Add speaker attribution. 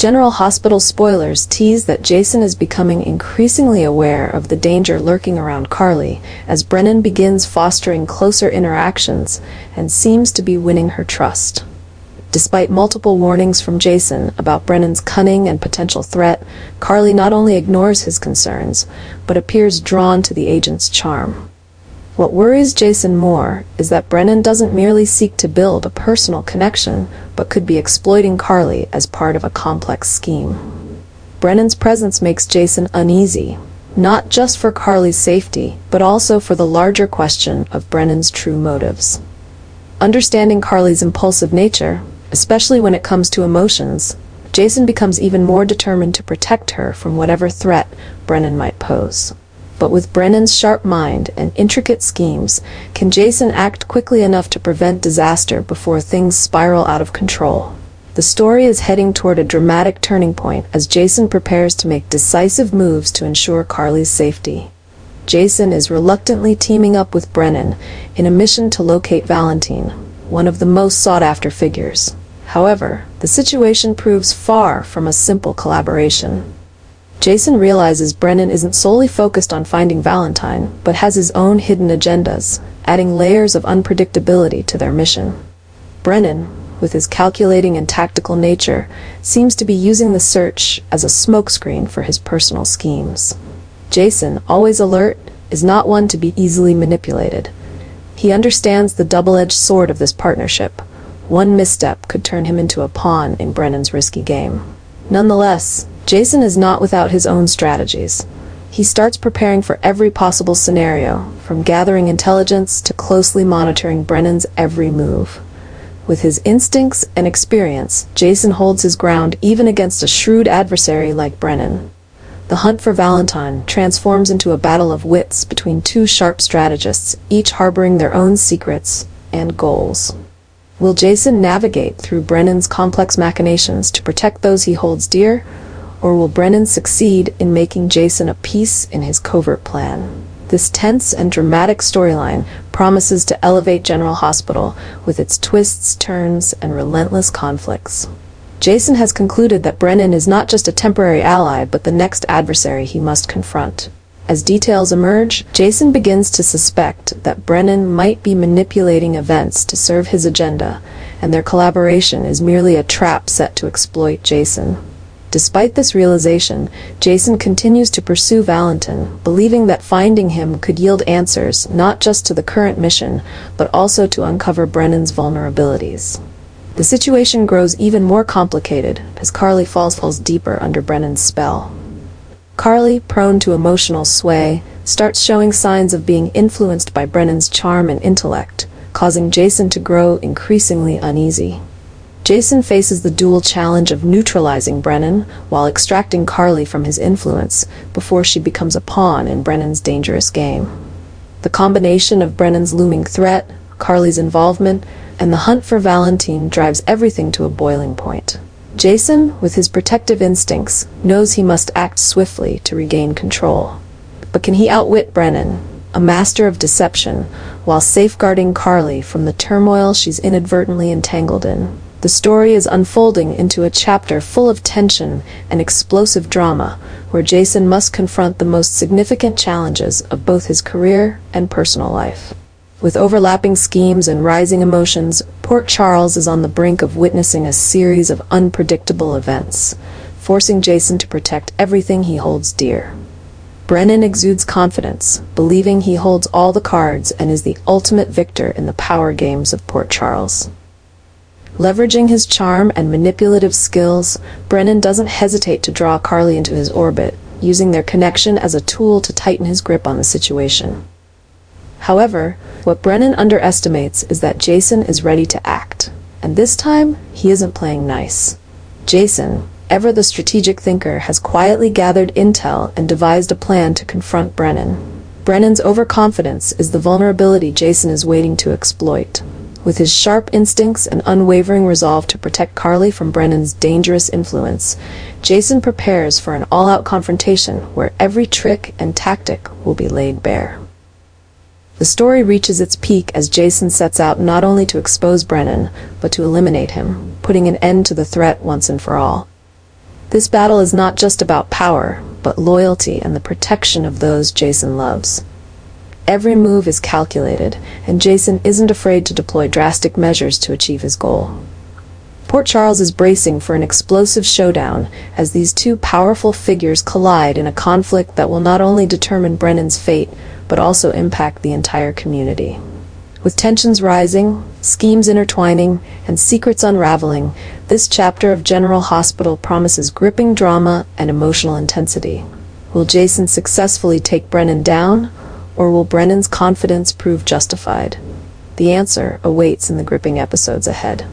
Speaker 1: General Hospital spoilers tease that Jason is becoming increasingly aware of the danger lurking around Carly as Brennan begins fostering closer interactions and seems to be winning her trust. Despite multiple warnings from Jason about Brennan's cunning and potential threat, Carly not only ignores his concerns, but appears drawn to the agent's charm. What worries Jason more is that Brennan doesn't merely seek to build a personal connection, but could be exploiting Carly as part of a complex scheme. Brennan's presence makes Jason uneasy, not just for Carly's safety, but also for the larger question of Brennan's true motives. Understanding Carly's impulsive nature, especially when it comes to emotions, Jason becomes even more determined to protect her from whatever threat Brennan might pose. But with Brennan's sharp mind and intricate schemes, can Jason act quickly enough to prevent disaster before things spiral out of control? The story is heading toward a dramatic turning point as Jason prepares to make decisive moves to ensure Carly's safety. Jason is reluctantly teaming up with Brennan in a mission to locate Valentin, one of the most sought-after figures. However, the situation proves far from a simple collaboration. Jason realizes Brennan isn't solely focused on finding Valentin, but has his own hidden agendas, adding layers of unpredictability to their mission. Brennan, with his calculating and tactical nature, seems to be using the search as a smokescreen for his personal schemes. Jason, always alert, is not one to be easily manipulated. He understands the double-edged sword of this partnership. One misstep could turn him into a pawn in Brennan's risky game. Nonetheless, Jason is not without his own strategies. He starts preparing for every possible scenario, from gathering intelligence to closely monitoring Brennan's every move. With his instincts and experience, Jason holds his ground even against a shrewd adversary like Brennan. The hunt for Valentin transforms into a battle of wits between two sharp strategists, each harboring their own secrets and goals. Will Jason navigate through Brennan's complex machinations to protect those he holds dear, or will Brennan succeed in making Jason a piece in his covert plan? This tense and dramatic storyline promises to elevate General Hospital with its twists, turns, and relentless conflicts. Jason has concluded that Brennan is not just a temporary ally, but the next adversary he must confront. As details emerge, Jason begins to suspect that Brennan might be manipulating events to serve his agenda, and their collaboration is merely a trap set to exploit Jason. Despite this realization, Jason continues to pursue Valentin, believing that finding him could yield answers not just to the current mission, but also to uncover Brennan's vulnerabilities. The situation grows even more complicated as Carly falls deeper under Brennan's spell. Carly, prone to emotional sway, starts showing signs of being influenced by Brennan's charm and intellect, causing Jason to grow increasingly uneasy. Jason faces the dual challenge of neutralizing Brennan while extracting Carly from his influence before she becomes a pawn in Brennan's dangerous game. The combination of Brennan's looming threat, Carly's involvement, and the hunt for Valentin drives everything to a boiling point. Jason, with his protective instincts, knows he must act swiftly to regain control. But can he outwit Brennan, a master of deception, while safeguarding Carly from the turmoil she's inadvertently entangled in? The story is unfolding into a chapter full of tension and explosive drama, where Jason must confront the most significant challenges of both his career and personal life. With overlapping schemes and rising emotions, Port Charles is on the brink of witnessing a series of unpredictable events, forcing Jason to protect everything he holds dear. Brennan exudes confidence, believing he holds all the cards and is the ultimate victor in the power games of Port Charles. Leveraging his charm and manipulative skills, Brennan doesn't hesitate to draw Carly into his orbit, using their connection as a tool to tighten his grip on the situation. However, what Brennan underestimates is that Jason is ready to act, and this time, he isn't playing nice. Jason, ever the strategic thinker, has quietly gathered intel and devised a plan to confront Brennan. Brennan's overconfidence is the vulnerability Jason is waiting to exploit. With his sharp instincts and unwavering resolve to protect Carly from Brennan's dangerous influence, Jason prepares for an all-out confrontation where every trick and tactic will be laid bare. The story reaches its peak as Jason sets out not only to expose Brennan, but to eliminate him, putting an end to the threat once and for all. This battle is not just about power, but loyalty and the protection of those Jason loves. Every move is calculated, and Jason isn't afraid to deploy drastic measures to achieve his goal. Port Charles is bracing for an explosive showdown as these two powerful figures collide in a conflict that will not only determine Brennan's fate, but also impact the entire community. With tensions rising, schemes intertwining, and secrets unraveling, this chapter of General Hospital promises gripping drama and emotional intensity. Will Jason successfully take Brennan down, or will Brennan's confidence prove justified? The answer awaits in the gripping episodes ahead.